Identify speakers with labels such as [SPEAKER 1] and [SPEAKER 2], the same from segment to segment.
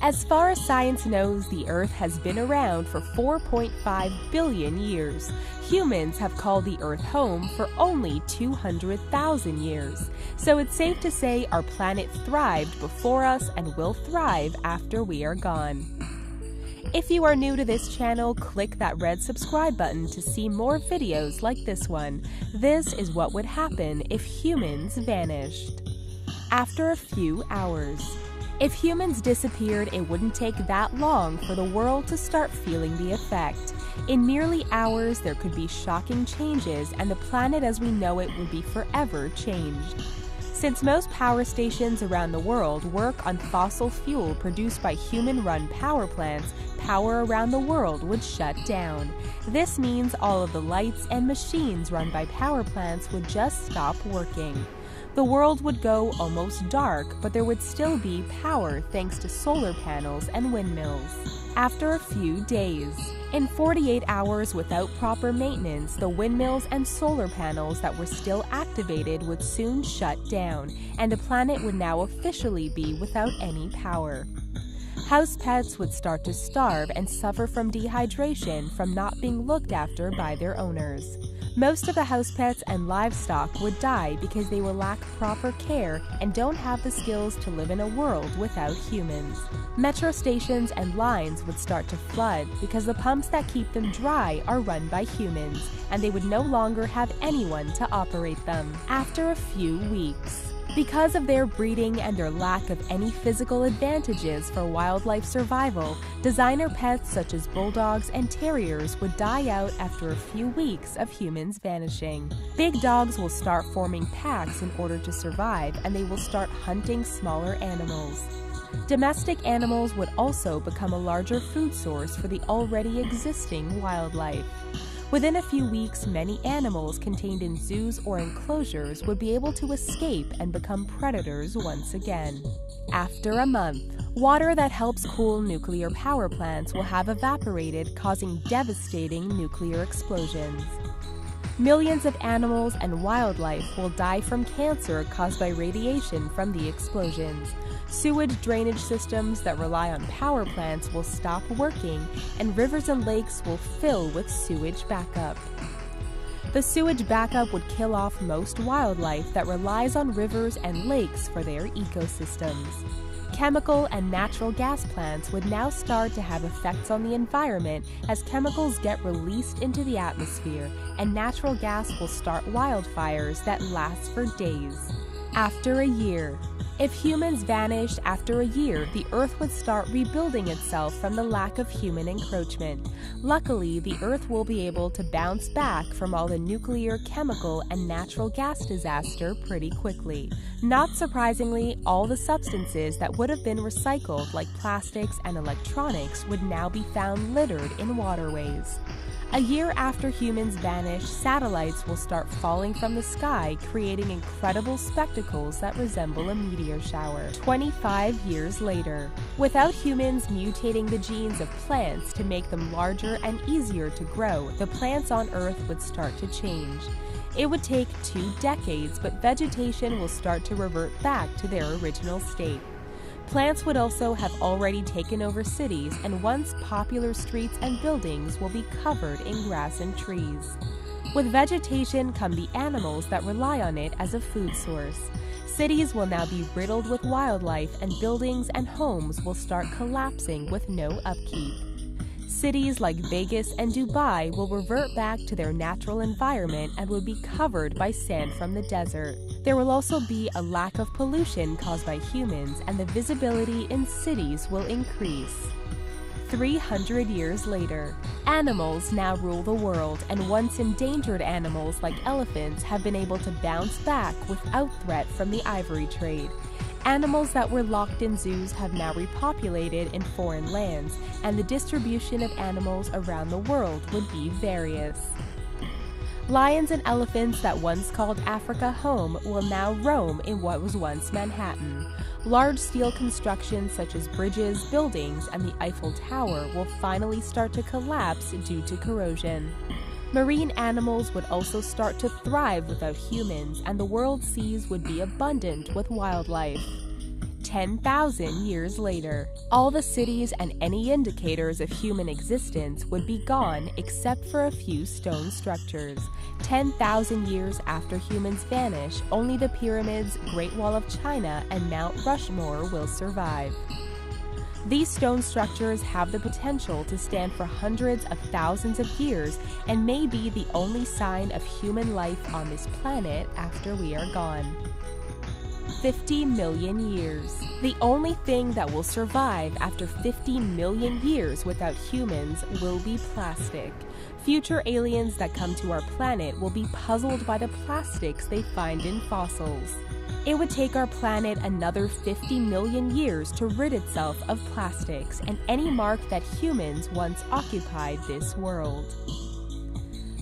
[SPEAKER 1] As far as science knows, the Earth has been around for 4.5 billion years. Humans have called the Earth home for only 200,000 years. So it's safe to say our planet thrived before us and will thrive after we are gone. If you are new to this channel, click that red subscribe button to see more videos like this one. This is what would happen if humans vanished. After a few hours. If humans disappeared, it wouldn't take that long for the world to start feeling the effect. In merely hours, there could be shocking changes, and the planet as we know it would be forever changed. Since most power stations around the world work on fossil fuel produced by human-run power plants, power around the world would shut down. This means all of the lights and machines run by power plants would just stop working. The world would go almost dark, but there would still be power thanks to solar panels and windmills. After a few days. In 48 hours without proper maintenance, the windmills and solar panels that were still activated would soon shut down, and the planet would now officially be without any power. House pets would start to starve and suffer from dehydration from not being looked after by their owners. Most of the house pets and livestock would die because they will lack proper care and don't have the skills to live in a world without humans. Metro stations and lines would start to flood because the pumps that keep them dry are run by humans, and they would no longer have anyone to operate them. After a few weeks. Because of their breeding and their lack of any physical advantages for wildlife survival, designer pets such as bulldogs and terriers would die out after a few weeks of humans vanishing. Big dogs will start forming packs in order to survive, and they will start hunting smaller animals. Domestic animals would also become a larger food source for the already existing wildlife. Within a few weeks, many animals contained in zoos or enclosures would be able to escape and become predators once again. After a month, water that helps cool nuclear power plants will have evaporated, causing devastating nuclear explosions. Millions of animals and wildlife will die from cancer caused by radiation from the explosions. Sewage drainage systems that rely on power plants will stop working, and rivers and lakes will fill with sewage backup. The sewage backup would kill off most wildlife that relies on rivers and lakes for their ecosystems. Chemical and natural gas plants would now start to have effects on the environment as chemicals get released into the atmosphere, and natural gas will start wildfires that last for days. After a year. If humans vanished after a year, the Earth would start rebuilding itself from the lack of human encroachment. Luckily, the Earth will be able to bounce back from all the nuclear, chemical, and natural gas disaster pretty quickly. Not surprisingly, all the substances that would have been recycled, like plastics and electronics, would now be found littered in waterways. A year after humans vanish, satellites will start falling from the sky, creating incredible spectacles that resemble a meteor shower. 25 years later. Without humans mutating the genes of plants to make them larger and easier to grow, the plants on Earth would start to change. It would take 2 decades, but vegetation will start to revert back to their original state. Plants would also have already taken over cities, and once popular streets and buildings will be covered in grass and trees. With vegetation come the animals that rely on it as a food source. Cities will now be riddled with wildlife, and buildings and homes will start collapsing with no upkeep. Cities like Vegas and Dubai will revert back to their natural environment and will be covered by sand from the desert. There will also be a lack of pollution caused by humans, and the visibility in cities will increase. 300 years later. Animals now rule the world, and once endangered animals like elephants have been able to bounce back without threat from the ivory trade. Animals that were locked in zoos have now repopulated in foreign lands, and the distribution of animals around the world would be various. Lions and elephants that once called Africa home will now roam in what was once Manhattan. Large steel constructions such as bridges, buildings, and the Eiffel Tower will finally start to collapse due to corrosion. Marine animals would also start to thrive without humans, and the world's seas would be abundant with wildlife. 10,000 years later. All the cities and any indicators of human existence would be gone except for a few stone structures. 10,000 years after humans vanish, only the pyramids, Great Wall of China, and Mount Rushmore will survive. These stone structures have the potential to stand for hundreds of thousands of years and may be the only sign of human life on this planet after we are gone. 50 million years. The only thing that will survive after 50 million years without humans will be plastic. Future aliens that come to our planet will be puzzled by the plastics they find in fossils. It would take our planet another 50 million years to rid itself of plastics and any mark that humans once occupied this world.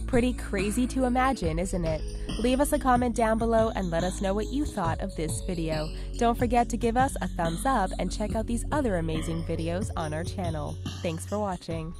[SPEAKER 1] Pretty crazy to imagine, isn't it? Leave us a comment down below and let us know what you thought of this video. Don't forget to give us a thumbs up and check out these other amazing videos on our channel. Thanks for watching.